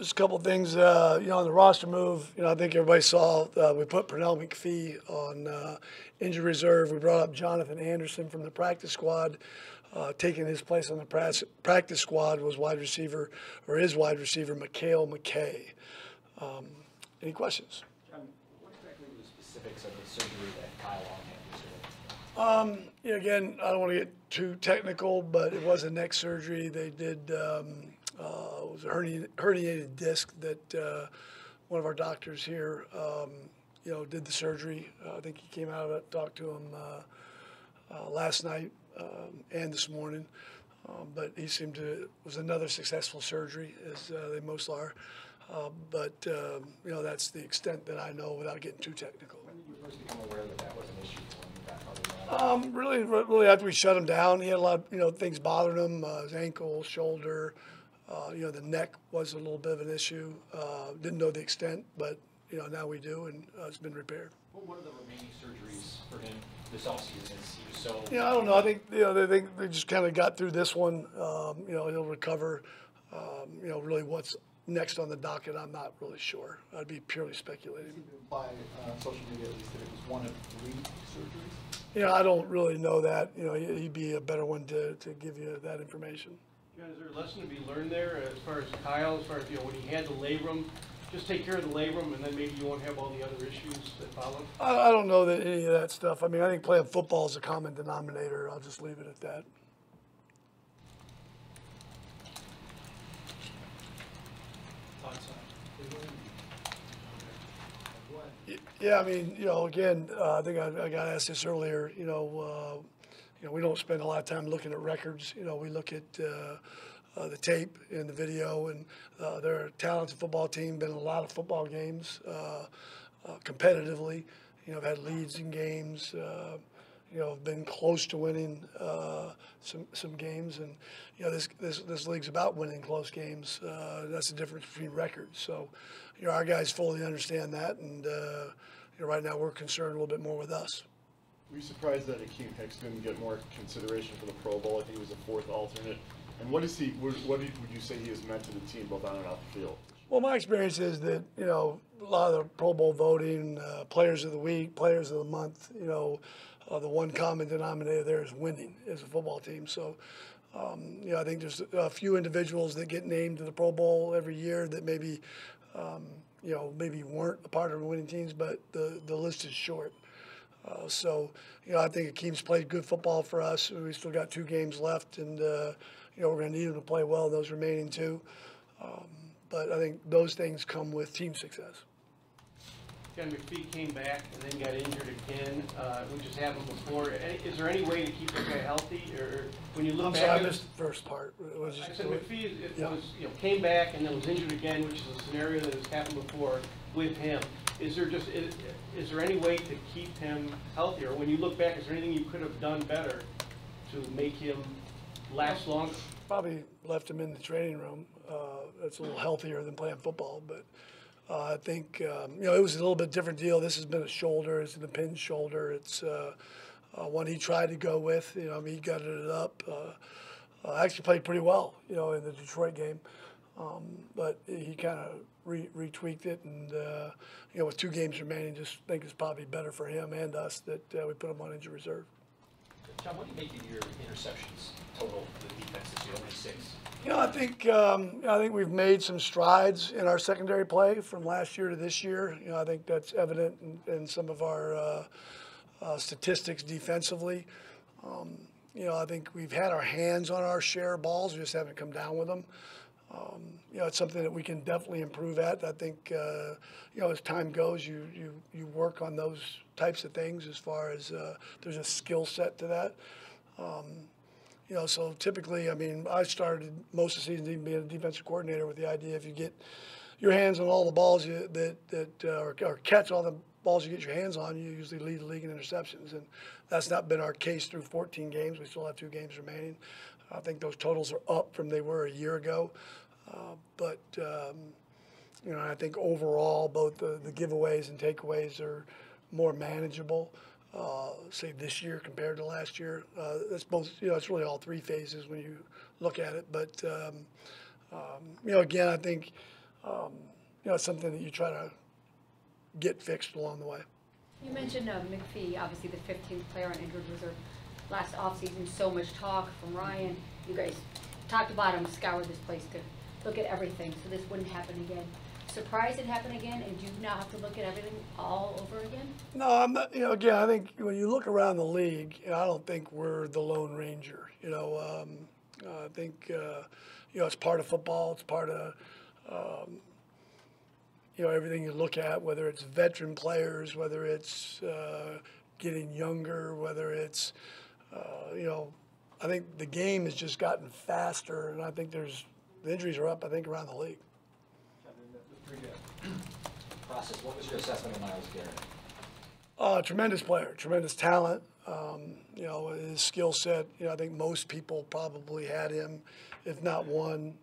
Just a couple of things, on the roster move. I think everybody saw we put Pernell McPhee on injury reserve. We brought up Jonathan Anderson from the practice squad. Taking his place on the practice squad was wide receiver, or is wide receiver, Mikhail McKay. Any questions? John, what exactly were the specifics of the surgery that Kyle Long had yesterday? Again, I don't want to get too technical, but it was a neck surgery. They did, it was a herniated disc that one of our doctors here, did the surgery. I think he came out of it, talked to him last night and this morning. But he seemed to, it was another successful surgery, as they most are. That's the extent that I know without getting too technical. When did you first become aware that that was an issue for him? You got probably Really after we shut him down, he had a lot of, things bothering him, his ankle, shoulder, the neck was a little bit of an issue. Didn't know the extent, but, now we do, and it's been repaired. What are the remaining surgeries for him this offseason? He was so... I don't know. I think, they just kind of got through this one. He'll recover. Really what's next on the docket, I'm not really sure. I'd be purely speculating. By social media, at least, that it was one of 3 surgeries? I don't really know that. He'd be a better one to give you that information. John, is there a lesson to be learned there as far as Kyle, as far as, when he had the labrum, just take care of the labrum and then maybe you won't have all the other issues that follow? I don't know that any of that stuff. I think playing football is a common denominator. I'll just leave it at that. Yeah, again, I think I got asked this earlier. We don't spend a lot of time looking at records. We look at the tape and the video, and they're a talented football team. Been in a lot of football games competitively. Have had leads in games. Been close to winning some games, and this league's about winning close games. That's the difference between records. So, our guys fully understand that, and right now we're concerned a little bit more with us. Were you surprised that Akiem Hicks didn't get more consideration for the Pro Bowl? I think he was a 4th alternate. And what would you say he has meant to the team, both on and off the field? Well, my experience is that a lot of the Pro Bowl voting, players of the week, players of the month, the one common denominator there is winning as a football team. So, I think there's a few individuals that get named to the Pro Bowl every year that maybe, maybe weren't a part of the winning teams, but the list is short. I think Akeem's played good football for us. We still got 2 games left, and, we're going to need him to play well in those remaining 2. But I think those things come with team success. John, McPhee came back and then got injured again, which has happened before. Is there any way to keep that guy healthy? Or when you look I'm back... sorry, I missed the first part. I said McPhee came back and then was injured again, which is a scenario that has happened before with him. Is there any way to keep him healthier? When you look back, is there anything you could have done better to make him last longer? Probably left him in the training room. That's a little healthier than playing football, but I think it was a little bit different deal. This has been a shoulder. It's an impinged shoulder. It's one he tried to go with. He gutted it up. Actually played pretty well, in the Detroit game, but he kind of retweaked it, and with 2 games remaining, just think it's probably better for him and us that we put him on injury reserve. John, what do you make of your interceptions total for the defense this year? Only 6. I think we've made some strides in our secondary play from last year to this year. I think that's evident in some of our statistics defensively. I think we've had our hands on our share of balls, we just haven't come down with them. It's something that we can definitely improve at. I think, as time goes, you work on those types of things as far as there's a skill set to that. So typically, I started most of the season even being a defensive coordinator with the idea if you get your hands on all the balls or catch all the balls you get your hands on, you usually lead the league in interceptions. And that's not been our case through 14 games. We still have 2 games remaining. I think those totals are up from they were a year ago. I think overall both the giveaways and takeaways are more manageable. Say this year compared to last year. It's both, it's really all 3 phases when you look at it. But, again, I think it's something that you try to get fixed along the way. You mentioned McPhee, obviously the 15th player on injured reserve last offseason. So much talk from Ryan. You guys talked about him, scoured this place to look at everything, so this wouldn't happen again. Surprised it happened again, and do you now have to look at everything all over again? No, I'm not. Again, I think when you look around the league, I don't think we're the Lone Ranger. I think it's part of football. It's part of everything you look at, whether it's veteran players, whether it's getting younger, whether it's I think the game has just gotten faster, and I think the injuries are up. I think around the league. Process. What was your assessment of Myles Garrett? Tremendous player, tremendous talent. His skill set. I think most people probably had him, if not one,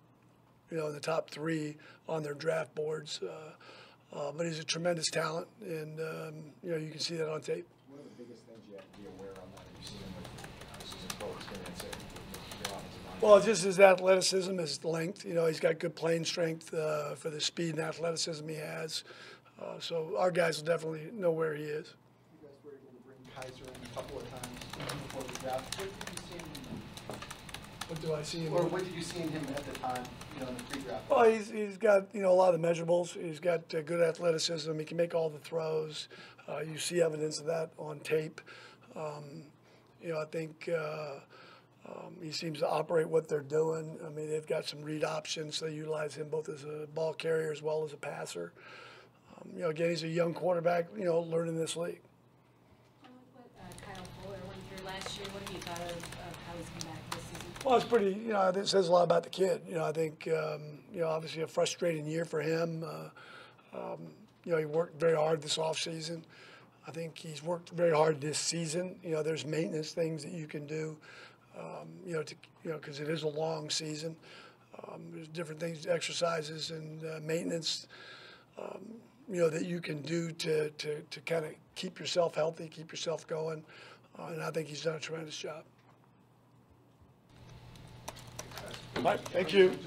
in the top 3 on their draft boards. But he's a tremendous talent, and you can see that on tape. One of the biggest things you have to be aware of that you've seen him with obviously his pro experience at your offensive line. Well, just his athleticism, his length. He's got good playing strength for the speed and athleticism he has. So our guys will definitely know where he is. You guys were able to bring Kaiser in a couple of times before the draft. What did you see in him? What do I see him? Or what did you see in him at the time, in the pre-draft? Well, he's got a lot of measurables. He's got good athleticism. He can make all the throws. You see evidence of that on tape. I think he seems to operate what they're doing. I mean, they've got some read options. They utilize him both as a ball carrier as well as a passer. Again, he's a young quarterback, learning this league. Kyle Fuller went through last year. What have you thought of how he's come back this season? Well, it's pretty, it says a lot about the kid. I think, obviously a frustrating year for him. He worked very hard this offseason. I think he's worked very hard this season. There's maintenance things that you can do, because it is a long season. There's different things, exercises and maintenance, that you can do to kind of keep yourself healthy, keep yourself going. And I think he's done a tremendous job. All right, thank you.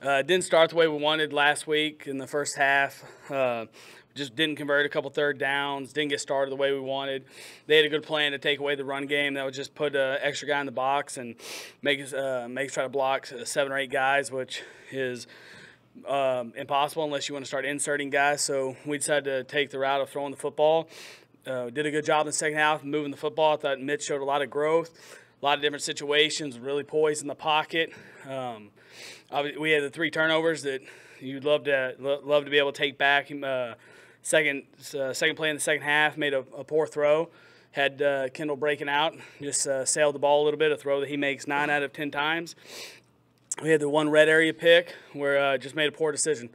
Didn't start the way we wanted last week in the first half. Just didn't convert a couple third downs, didn't get started the way we wanted. They had a good plan to take away the run game. That would just put an extra guy in the box and make us try to block 7 or 8 guys, which is impossible unless you want to start inserting guys. So we decided to take the route of throwing the football. Did a good job in the second half moving the football. I thought Mitch showed a lot of growth, a lot of different situations, really poised in the pocket. We had the 3 turnovers that you'd love to be able to take back. Second play in the second half, made a poor throw. Had Kendall breaking out, just sailed the ball a little bit, a throw that he makes 9 out of 10 times. We had the 1 red area pick where just made a poor decision.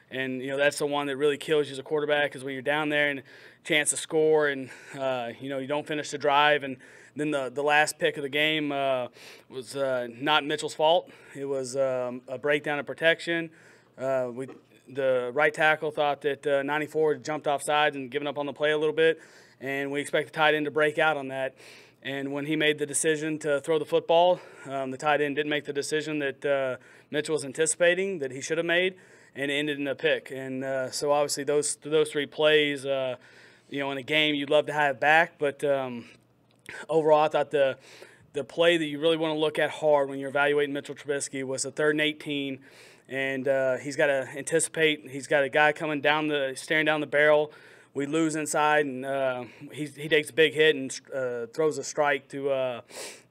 And, that's the one that really kills you as a quarterback, is when you're down there and chance to score and, you don't finish the drive. And then the last pick of the game was not Mitchell's fault. It was a breakdown of protection. the right tackle thought that 94 had jumped off sides and given up on the play a little bit, and we expect the tight end to break out on that. And when he made the decision to throw the football, the tight end didn't make the decision that Mitchell was anticipating that he should have made, and it ended in a pick. And so obviously those 3 plays, in a game you'd love to have back, but overall I thought the play that you really want to look at hard when you're evaluating Mitchell Trubisky was a 3rd and 18, and he's got to anticipate. He's got a guy coming staring down the barrel. We lose inside, and he takes a big hit and throws a strike to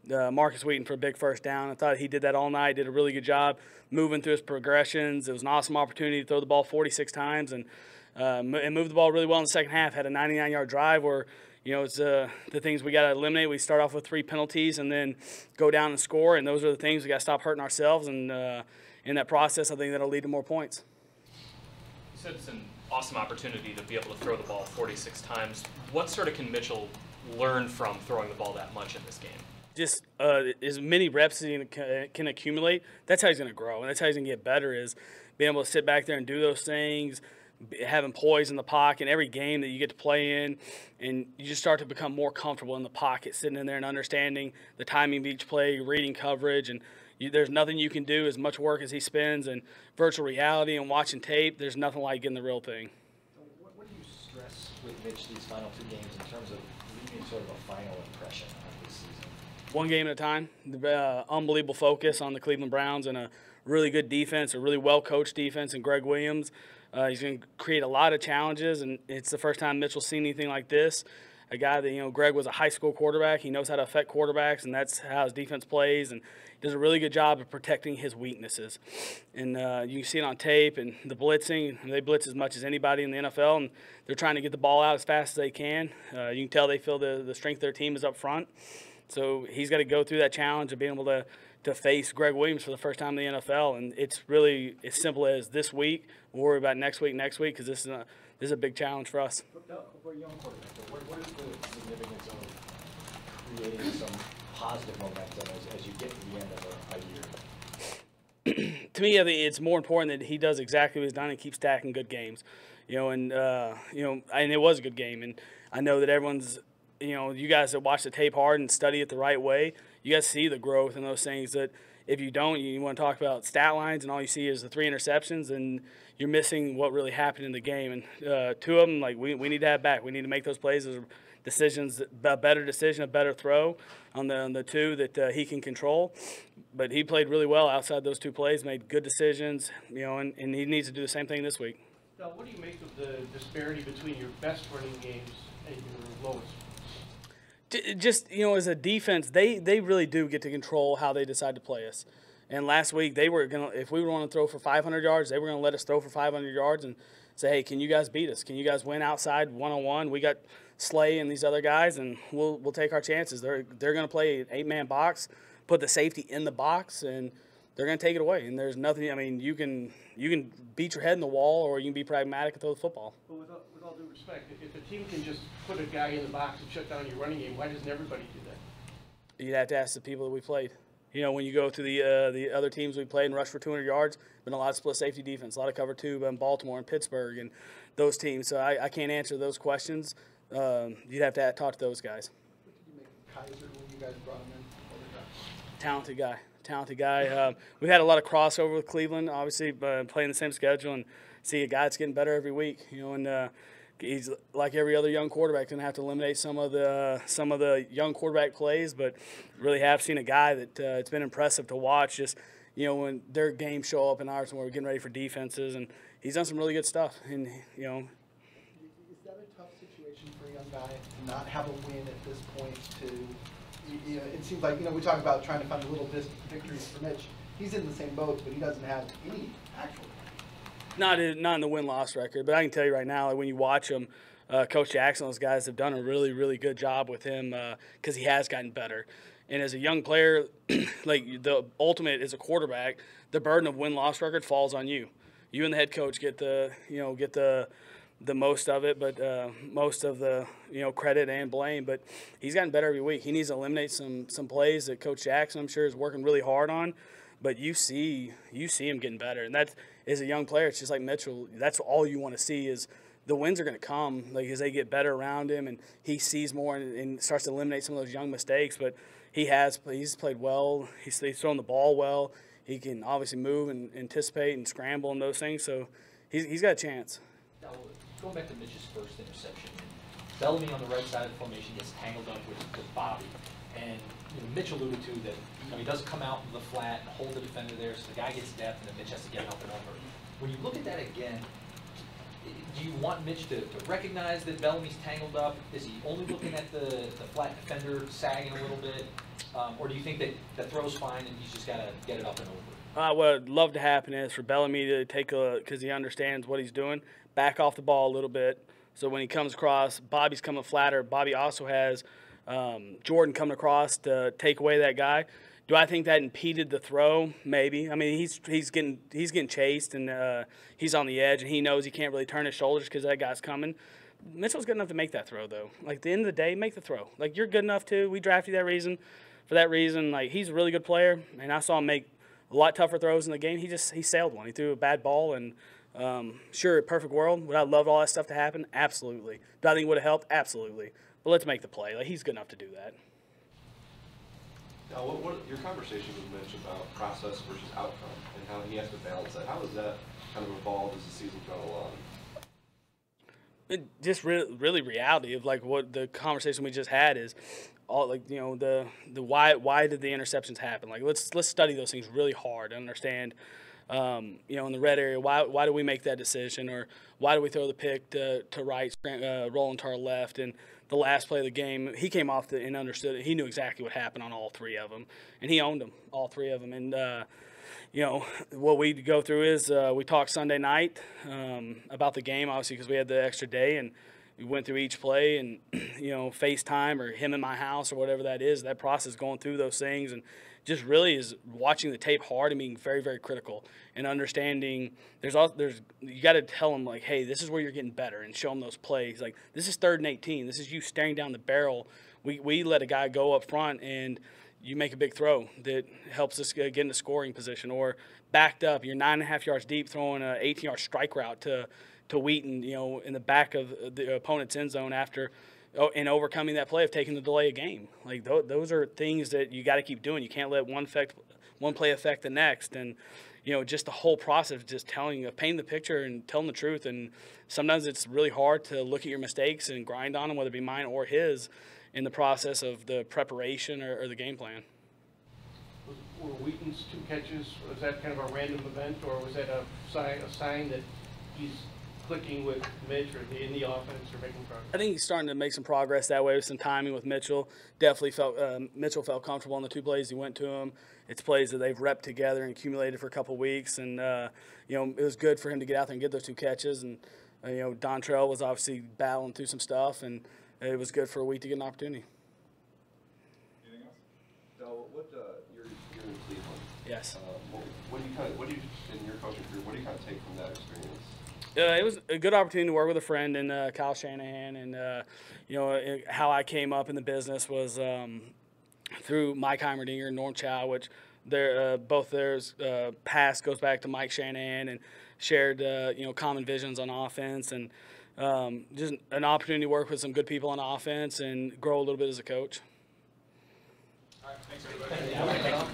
Marcus Wheaton for a big first down. I thought he did that all night, did a really good job moving through his progressions. It was an awesome opportunity to throw the ball 46 times and moved the ball really well in the second half. Had a 99-yard drive where, it's the things we got to eliminate. We start off with 3 penalties and then go down and score, and those are the things we got to stop hurting ourselves. And in that process, I think that'll lead to more points. You said it's an awesome opportunity to be able to throw the ball 46 times. What sort of can Mitchell learn from throwing the ball that much in this game? Just as many reps as he can accumulate, that's how he's going to grow, and that's how he's going to get better, is being able to sit back there and do those things, having poise in the pocket. Every game that you get to play in, and you just start to become more comfortable in the pocket, sitting in there and understanding the timing of each play, reading coverage, and there's nothing you can do as much work as he spends in virtual reality and watching tape. There's nothing like getting the real thing. So what do you stress with Mitch these final 2 games in terms of leaving sort of a final impression on this season? One game at a time. Unbelievable focus on the Cleveland Browns and a really good defense, a really well-coached defense, and Greg Williams. He's going to create a lot of challenges, and it's the first time Mitchell's seen anything like this. A guy that, Greg was a high school quarterback. He knows how to affect quarterbacks, and that's how his defense plays, and he does a really good job of protecting his weaknesses. And you can see it on tape, and the blitzing. They blitz as much as anybody in the NFL, and they're trying to get the ball out as fast as they can. You can tell they feel the strength of their team is up front. So he's got to go through that challenge of being able to face Greg Williams for the first time in the NFL, and it's really as simple as this week. We'll worry about next week, because this is a big challenge for us. For a young quarterback, what is the significance of creating some positive momentum as you get to the end of a year? To me, I think it's more important that he does exactly what he's done and keeps stacking good games. And it was a good game, and I know that everyone's. You guys that watch the tape hard and study it the right way, you guys see the growth and those things that if you don't, you want to talk about stat lines and all you see is the 3 interceptions, and you're missing what really happened in the game. And 2 of them, we need to have back. We need to make those plays as decisions, a better decision, a better throw on the 2 that he can control. But he played really well outside those 2 plays, made good decisions, and he needs to do the same thing this week. Now, what do you make of the disparity between your best running games and your lowest? Just, as a defense, they really do get to control how they decide to play us. And last week, they were going to, if we were going to throw for 500 yards, they were going to let us throw for 500 yards and say, hey, can you guys beat us? Can you guys win outside one-on-one? We got Slay and these other guys, and we'll take our chances. They're going to play an 8-man box, put the safety in the box, and they're going to take it away. And there's nothing, you can beat your head in the wall, or you can be pragmatic and throw the football. But with all due respect, if a team can just put a guy in the box and shut down your running game, why doesn't everybody do that? You'd have to ask the people that we played. When you go to the other teams we played and rush for 200 yards, been a lot of split safety defense, a lot of cover 2 in Baltimore and Pittsburgh and those teams. So I can't answer those questions. You'd have to talk to those guys. What did you make of Kaiser when you guys brought him in? Talented guy. We've had a lot of crossover with Cleveland, obviously, playing the same schedule, and see a guy that's getting better every week. And he's like every other young quarterback, going to have to eliminate some of the young quarterback plays, but really have seen a guy that it's been impressive to watch. Just when their games show up in ours when we're getting ready for defenses, and he's done some really good stuff. And Is that a tough situation for a young guy to not have a win at this point? It seems like we talk about trying to find a little victories for Mitch. He's in the same boat, but he doesn't have any actual. Not in the win-loss record, but I can tell you right now, when you watch him, Coach Jackson, those guys have done a really, really good job with him because he has gotten better. And as a young player, the ultimate as a quarterback, the burden of win-loss record falls on you. You and the head coach get the most of it, but most of the credit and blame. But he's gotten better every week. He needs to eliminate some plays that Coach Jackson, I'm sure, is working really hard on. but you see him getting better, and that as a young player, it's just like Mitchell. That's all you want to see is the wins are going to come, like as they get better around him, and he sees more and starts to eliminate some of those young mistakes. But he's played well. He's thrown the ball well. He can obviously move and anticipate and scramble and those things. So he's got a chance. Now, going back to Mitch's first interception, Bellamy on the right side of the formation gets tangled up with Bobby. And Mitch alluded to that he doesn't come out in the flat and hold the defender there, so the guy gets depth and then Mitch has to get up and over. When you look at that again, do you want Mitch to recognize that Bellamy's tangled up? Is he only looking at the flat defender sagging a little bit? Or do you think that the throw's fine and he's just got to get it up and over? What I'd love to happen is for Bellamy to take because he understands what he's doing, back off the ball a little bit. So when he comes across, Bobby's coming flatter. Bobby also has Jordan coming across to take away that guy. Do I think that impeded the throw? Maybe. I mean, he's getting chased and he's on the edge and he knows he can't really turn his shoulders because that guy's coming. Mitchell's good enough to make that throw though. Like at the end of the day, make the throw. Like you're good enough too. We drafted you for that reason. Like he's a really good player, and I saw him make a lot tougher throws in the game. He sailed one. He threw a bad ball and. Sure, perfect world. Would I love all that stuff to happen? Absolutely. Do I think it would have helped? Absolutely. But let's make the play. Like he's good enough to do that. Now, what your conversation with Mitch about process versus outcome and how he has to balance that? How has that kind of evolved as the season's gone along? It just really reality of like what the conversation we just had is all like the why did the interceptions happen? Like let's study those things really hard and understand. In the red area, why do we make that decision, or why do we throw the pick to right, rolling to our left? And the last play of the game, he came off and understood it. He knew exactly what happened on all three of them, and he owned them, all three of them. And what we go through is we talked Sunday night about the game, obviously because we had the extra day, and we went through each play and FaceTime or him in my house or whatever that is. That process, going through those things and. Just really is watching the tape hard and being very, very critical and understanding you got to tell them like, hey, this is where you're getting better and show them those plays. Like this is 3rd and 18. This is you staring down the barrel. We let a guy go up front and you make a big throw that helps us get in the scoring position, or backed up. You're 9.5 yards deep throwing an 18-yard strike route to Wheaton, in the back of the opponent's end zone after – and overcoming that play of taking the delay of game. Like those are things that you got to keep doing. You can't let one play affect the next. And just the whole process of just painting the picture and telling the truth. And sometimes it's really hard to look at your mistakes and grind on them, whether it be mine or his, in the process of the preparation or the game plan. Were Wheaton's 2 catches, was that kind of a random event, or was that a sign that he's clicking with Mitch or in the offense or making progress? I think he's starting to make some progress that way with some timing with Mitchell. Definitely Mitchell felt comfortable on the 2 plays he went to him. It's plays that they've repped together and accumulated for a couple of weeks, and it was good for him to get out there and get those 2 catches. And Dontrell was obviously battling through some stuff, and it was good for a week to get an opportunity. Anything else? Del, you're in Cleveland. Yes. What do you in your coaching career? What do you kind of take from that experience? It was a good opportunity to work with a friend in Kyle Shanahan, and how I came up in the business was through Mike Heimerdinger and Norm Chow, which both theirs past goes back to Mike Shanahan, and shared common visions on offense, and just an opportunity to work with some good people on offense and grow a little bit as a coach. All right, thanks everybody.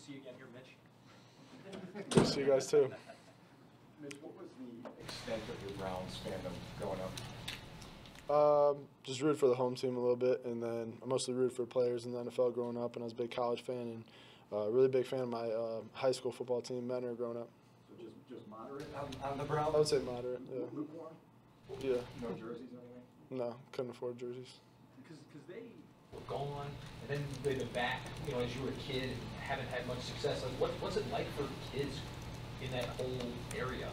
see you again here, Mitch. Good to see you guys too. Mitch, what was the extent of your Browns fandom growing up? Just rooted for the home team a little bit, and then I mostly rooted for players in the NFL growing up, and I was a big college fan, and really big fan of my high school football team, Mentor, growing up. So just moderate on the Browns? I would say moderate, yeah. Lukewarm? Yeah. No jerseys or anything? No, couldn't afford jerseys. Because they were gone, and then they've been back, you know, as you were a kid and haven't had much success. Like, what's it like for kids in that whole area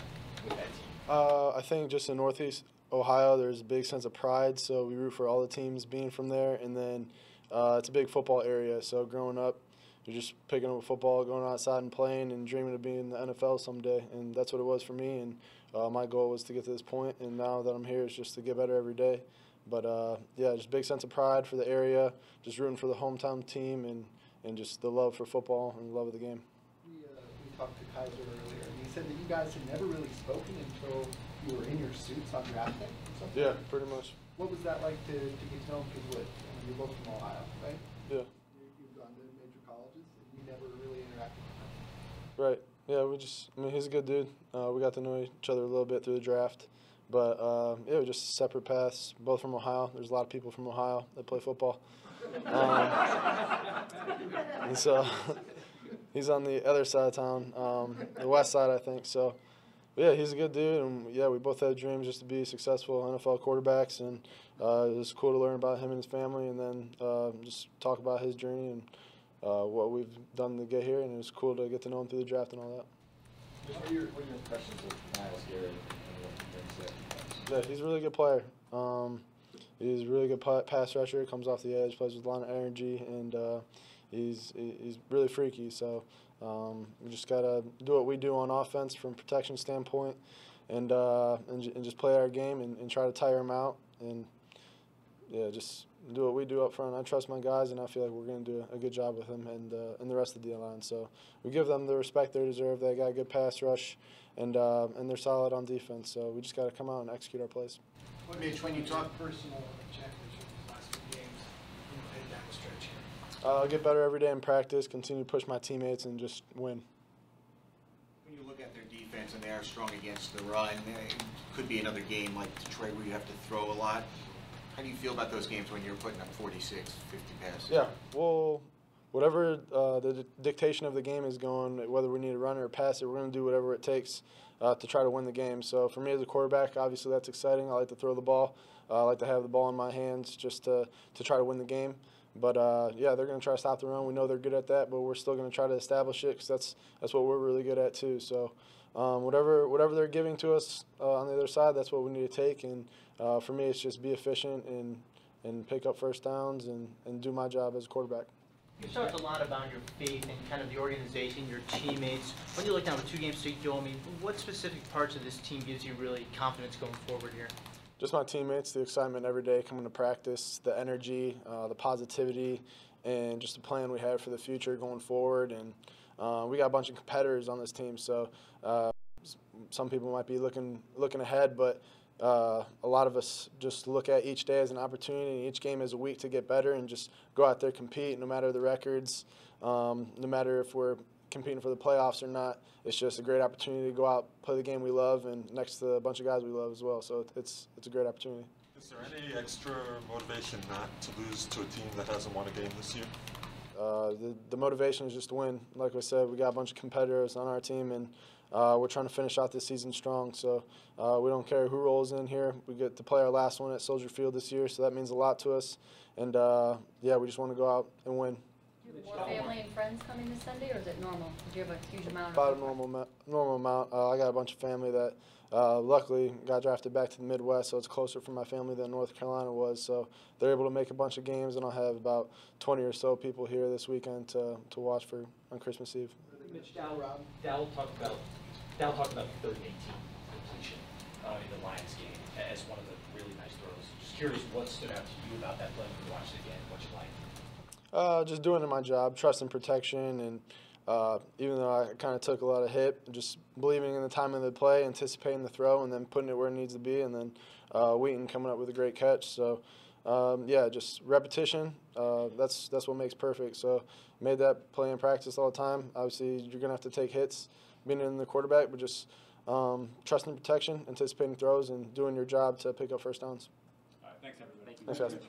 with that team? I think just in Northeast Ohio, there's a big sense of pride, so we root for all the teams being from there. And then it's a big football area, so growing up, you're just picking up football, going outside and playing, and dreaming of being in the NFL someday. And that's what it was for me. And my goal was to get to this point, and now that I'm here, it's just to get better every day. But yeah, just big sense of pride for the area, just rooting for the hometown team, and just the love for football and the love of the game. We talked to Kaiser earlier, and he said that you guys had never really spoken until you were in your suits on draft day or something? Yeah, pretty much. What was that like to get to know him? Because you're both from Ohio, right? Yeah. You've gone to major colleges, and you never really interacted with him. Right. Yeah, I mean, he's a good dude. We got to know each other a little bit through the draft. But, yeah, we're just separate paths, both from Ohio. There's a lot of people from Ohio that play football. And so he's on the other side of town, the west side, I think. So, yeah, he's a good dude. And, yeah, we both had dreams just to be successful NFL quarterbacks. And it was cool to learn about him and his family, and then just talk about his journey and what we've done to get here. And it was cool to get to know him through the draft and all that. What are your impressions of Myles Garrett and what he brings to that defense? Yeah, he's a really good player. He's a really good pass rusher, comes off the edge, plays with a lot of energy, and he's really freaky. So we just got to do what we do on offense from a protection standpoint, and just play our game and try to tire him out. And, yeah, just do what we do up front. I trust my guys, and I feel like we're going to do a good job with him and the rest of the D-line. So we give them the respect they deserve. They got a good pass rush, and they're solid on defense. So we just got to come out and execute our plays. Mitch, when you talk personal championship these last 2 games, you know, headed down the stretch here. I'll get better every day in practice, continue to push my teammates, and just win. When you look at their defense and they are strong against the run, it could be another game like Detroit where you have to throw a lot. How do you feel about those games when you're putting up 46, 50 passes? Yeah, well, whatever the dictation of the game is going, whether we need to run or pass it, we're going to do whatever it takes to try to win the game. So for me as a quarterback, obviously that's exciting. I like to throw the ball. I like to have the ball in my hands just to try to win the game. But, yeah, they're going to try to stop the run. We know they're good at that, but we're still going to try to establish it because that's what we're really good at too. So whatever they're giving to us on the other side, that's what we need to take. And for me, it's just be efficient and pick up first downs and do my job as a quarterback. You talked a lot about your faith and kind of the organization, your teammates. When you look down with 2 games straight, Joe, I mean, what specific parts of this team gives you really confidence going forward here? Just my teammates, the excitement every day coming to practice, the energy, the positivity, and just the plan we have for the future going forward. And we got a bunch of competitors on this team, so some people might be looking ahead, but a lot of us just look at each day as an opportunity and each game as a week to get better and just go out there, compete, no matter the records, no matter if we're competing for the playoffs or not. It's just a great opportunity to go out, play the game we love, and next to a bunch of guys we love as well. So it's a great opportunity. Is there any extra motivation not to lose to a team that hasn't won a game this year? The motivation is just to win. Like I said, we got a bunch of competitors on our team, and we're trying to finish out this season strong. So we don't care who rolls in here. We get to play our last one at Soldier Field this year, so that means a lot to us. And, yeah, we just want to go out and win. Do you have more family and friends coming this Sunday, or is it normal? Do you have a huge amount? About a normal amount. I got a bunch of family that luckily got drafted back to the Midwest, so it's closer for my family than North Carolina was. So they're able to make a bunch of games, and I'll have about 20 or so people here this weekend to watch for on Christmas Eve. Mitch, Dowell talked about the 3rd and 18 completion in the Lions game as one of the really nice throws. Just curious what stood out to you about that play when you watched it again, what you liked. Just doing my job, trusting protection, and even though I kind of took a lot of hit, just believing in the time of the play, anticipating the throw, and then putting it where it needs to be, and then Wheaton coming up with a great catch. So yeah, just repetition. That's what makes perfect. So made that play in practice all the time. Obviously, you're gonna have to take hits, being in the quarterback, but just trusting protection, anticipating throws, and doing your job to pick up first downs. All right, thanks everybody. Thanks, guys.